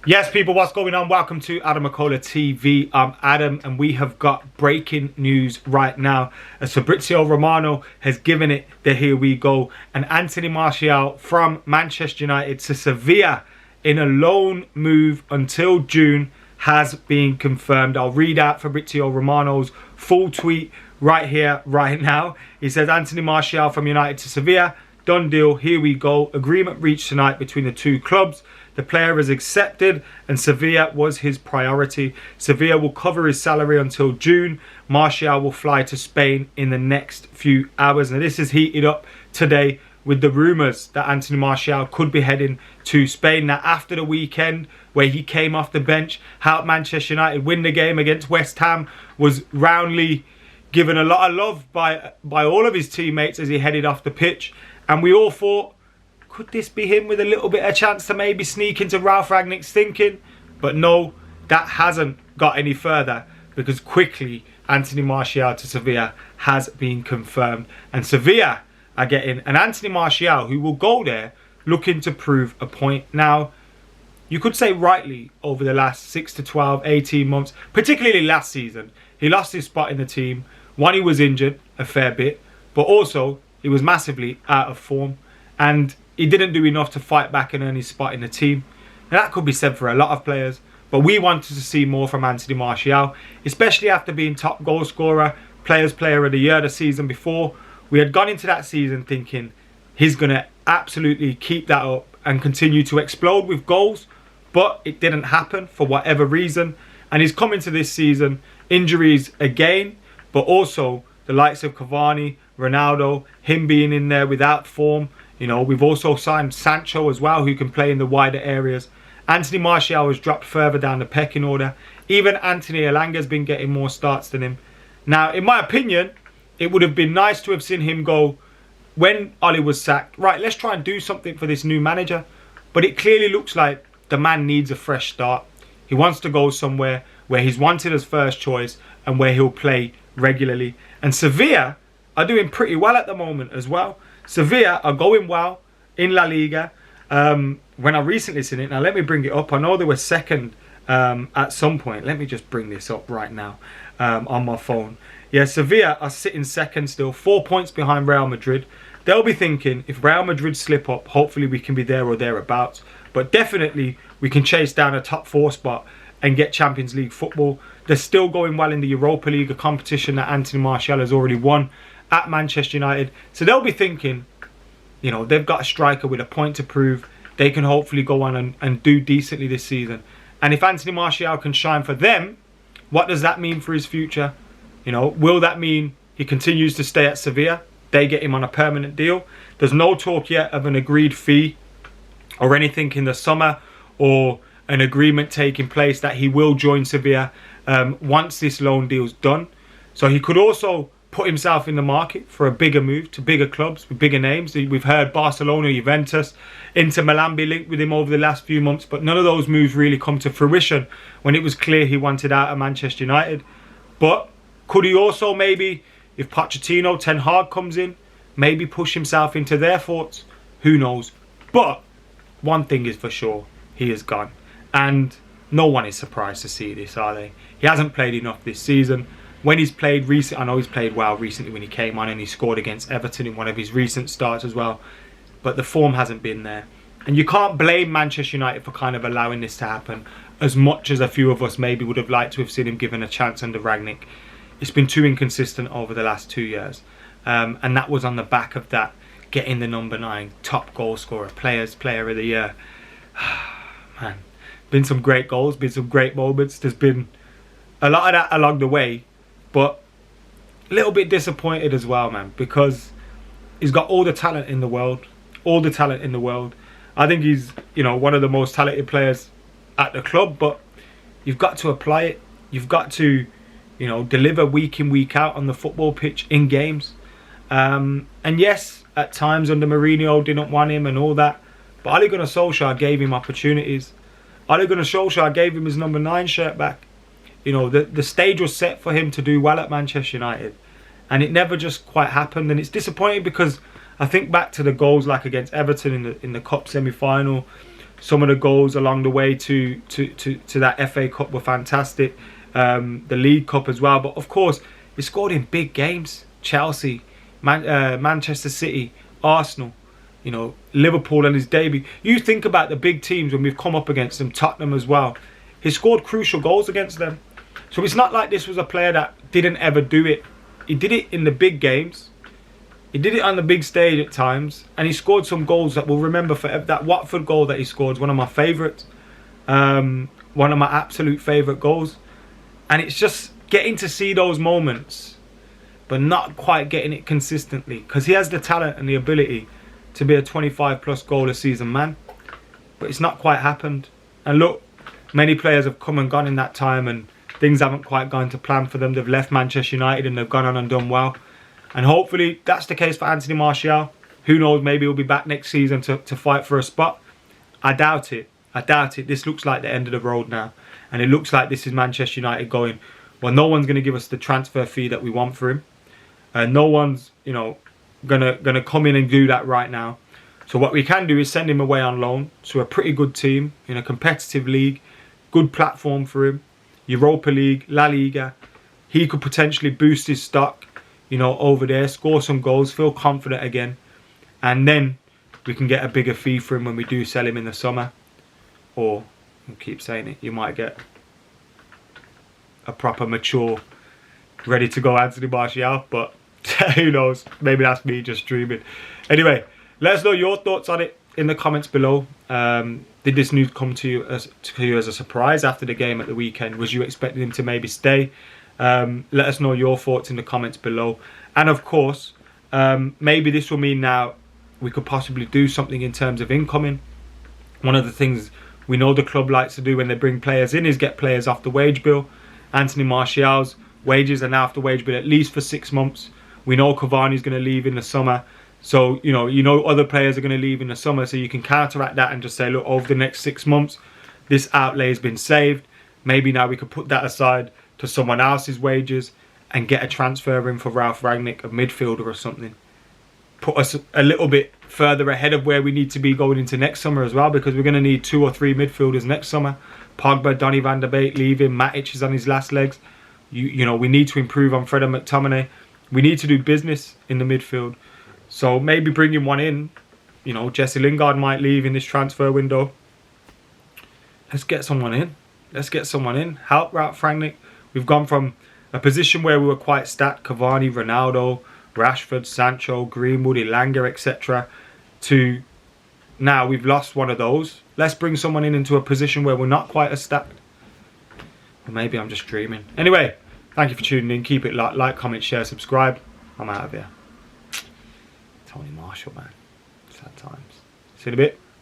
Yes, people, what's going on? Welcome to AdamMcKola TV. I'm Adam, and we have got breaking news right now. As Fabrizio Romano has given it the here we go. And Anthony Martial from Manchester United to Sevilla in a loan move until June has been confirmed. I'll read out Fabrizio Romano's full tweet right here, right now. He says, Anthony Martial from United to Sevilla. Done deal, here we go. Agreement reached tonight between the two clubs. The player has accepted and Sevilla was his priority. Sevilla will cover his salary until June. Martial will fly to Spain in the next few hours. Now this is heated up today with the rumours that Anthony Martial could be heading to Spain. Now after the weekend where he came off the bench, helped Manchester United win the game against West Ham, was roundly given a lot of love by all of his teammates as he headed off the pitch. And we all thought, could this be him with a little bit of chance to maybe sneak into Ralph Rangnick's thinking? But no, that hasn't got any further, because quickly Anthony Martial to Sevilla has been confirmed. And Sevilla are getting an Anthony Martial who will go there looking to prove a point. Now, you could say rightly over the last 6 to 12, 18 months, particularly last season, he lost his spot in the team. One, he was injured a fair bit, but also he was massively out of form and he didn't do enough to fight back and earn his spot in the team. Now that could be said for a lot of players, but we wanted to see more from Anthony Martial, especially after being top goal scorer, player of the year the season before. We had gone into that season thinking he's going to absolutely keep that up and continue to explode with goals, but it didn't happen for whatever reason. And he's come into this season, injuries again, but also the likes of Cavani, Ronaldo, him being in there without form. You know, we've also signed Sancho as well, who can play in the wider areas. Anthony Martial has dropped further down the pecking order. Even Anthony Elanga's been getting more starts than him. Now, in my opinion, it would have been nice to have seen him go when Oli was sacked. Right, let's try and do something for this new manager. But it clearly looks like the man needs a fresh start. He wants to go somewhere where he's wanted as first choice and where he'll play regularly. And Sevilla are doing pretty well at the moment as well. Sevilla are going well in La Liga. When I recently seen it, now let me bring it up. I know they were second at some point. Let me just bring this up right now on my phone. Yeah, Sevilla are sitting second still, 4 points behind Real Madrid. They'll be thinking, if Real Madrid slip up, hopefully we can be there or thereabouts. But definitely we can chase down a top 4 spot and get Champions League football. They're still going well in the Europa League, a competition that Anthony Martial has already won at Manchester United. So they'll be thinking, you know, they've got a striker with a point to prove. They can hopefully go on and do decently this season. And if Anthony Martial can shine for them, what does that mean for his future? You know, will that mean he continues to stay at Sevilla? They get him on a permanent deal. There's no talk yet of an agreed fee or anything in the summer, or an agreement taking place that he will join Sevilla once this loan deal's done. So he could also put himself in the market for a bigger move to bigger clubs with bigger names. We've heard Barcelona, Juventus, Inter Milan be linked with him over the last few months, but none of those moves really come to fruition when it was clear he wanted out of Manchester United. But could he also maybe, if Pochettino, Ten Hag comes in, maybe push himself into their thoughts? Who knows? But one thing is for sure, he is gone. And no one is surprised to see this, are they? He hasn't played enough this season. When he's played recently, I know he's played well recently when he came on and he scored against Everton in one of his recent starts as well. But the form hasn't been there. And you can't blame Manchester United for kind of allowing this to happen, as much as a few of us maybe would have liked to have seen him given a chance under Rangnick. It's been too inconsistent over the last 2 years. And that was on the back of that, getting the number 9 top goal scorer, player of the year. Man, been some great goals, been some great moments. There's been a lot of that along the way, but a little bit disappointed as well, man, because he's got all the talent in the world, I think he's, you know, one of the most talented players at the club, but you've got to apply it. You've got to, you know, deliver week in, week out on the football pitch in games. And yes, at times under Mourinho didn't want him and all that, but Ole Gunnar Solskjaer gave him opportunities. Ole Gunnar Solskjaer gave him his number 9 shirt back. You know, the stage was set for him to do well at Manchester United, and it never just quite happened. And it's disappointing because I think back to the goals like against Everton in the cup semi-final, Some of the goals along the way to that FA Cup were fantastic. The League Cup as well. But of course, he scored in big games. Chelsea, Manchester City, Arsenal, you know, Liverpool on his debut. You think about the big teams when we've come up against them, Tottenham as well. He scored crucial goals against them. So it's not like this was a player that didn't ever do it. He did it in the big games. He did it on the big stage at times, and he scored some goals that we'll remember forever. That Watford goal that he scored is one of my favourites. One of my absolute favourite goals. And it's just getting to see those moments, but not quite getting it consistently. Because he has the talent and the ability to be a 25+ goal a season man. But it's not quite happened. And look, many players have come and gone in that time, and things haven't quite gone to plan for them. They've left Manchester United and they've gone on and done well. And hopefully that's the case for Anthony Martial. Who knows, maybe he'll be back next season to fight for a spot. I doubt it. I doubt it. This looks like the end of the road now. And it looks like this is Manchester United going, well, no one's going to give us the transfer fee that we want for him. No one's, you know, gonna come in and do that right now. So what we can do is send him away on loan to a pretty good team in a competitive league. Good platform for him. Europa League, La Liga. He could potentially boost his stock, you know, over there, score some goals, feel confident again, and then we can get a bigger fee for him when we do sell him in the summer. Or, I'll keep saying it, you might get a proper mature, ready to go Anthony Martial, but who knows, maybe that's me just dreaming. Anyway, let us know your thoughts on it in the comments below. Did this news come to you as a surprise after the game at the weekend? Was you expecting him to maybe stay? Let us know your thoughts in the comments below. And of course, maybe this will mean now we could possibly do something in terms of incoming. One of the things we know the club likes to do when they bring players in is get players off the wage bill. Anthony Martial's wages are now off the wage bill at least for 6 months. We know Cavani's going to leave in the summer. So, you know other players are going to leave in the summer. So you can counteract that and just say, look, over the next 6 months, this outlay has been saved. Maybe now we could put that aside to someone else's wages and get a transfer in for Ralph Rangnick, a midfielder or something. Put us a little bit further ahead of where we need to be going into next summer as well, because we're going to need 2 or 3 midfielders next summer. Pogba, Donny van der Beek leaving, Matic is on his last legs. You know, we need to improve on Fred and McTominay. We need to do business in the midfield. So maybe bringing one in, you know, Jesse Lingard might leave in this transfer window. Let's get someone in. Let's get someone in. Help Ralph Rangnick. We've gone from a position where we were quite stacked, Cavani, Ronaldo, Rashford, Sancho, Greenwood, Elanga, etc. to now we've lost one of those. Let's bring someone in into a position where we're not quite as stacked. Or maybe I'm just dreaming. Anyway, thank you for tuning in. Keep it like, comment, share, subscribe. I'm out of here. Tony Marshall, man. Sad times. See you in a bit.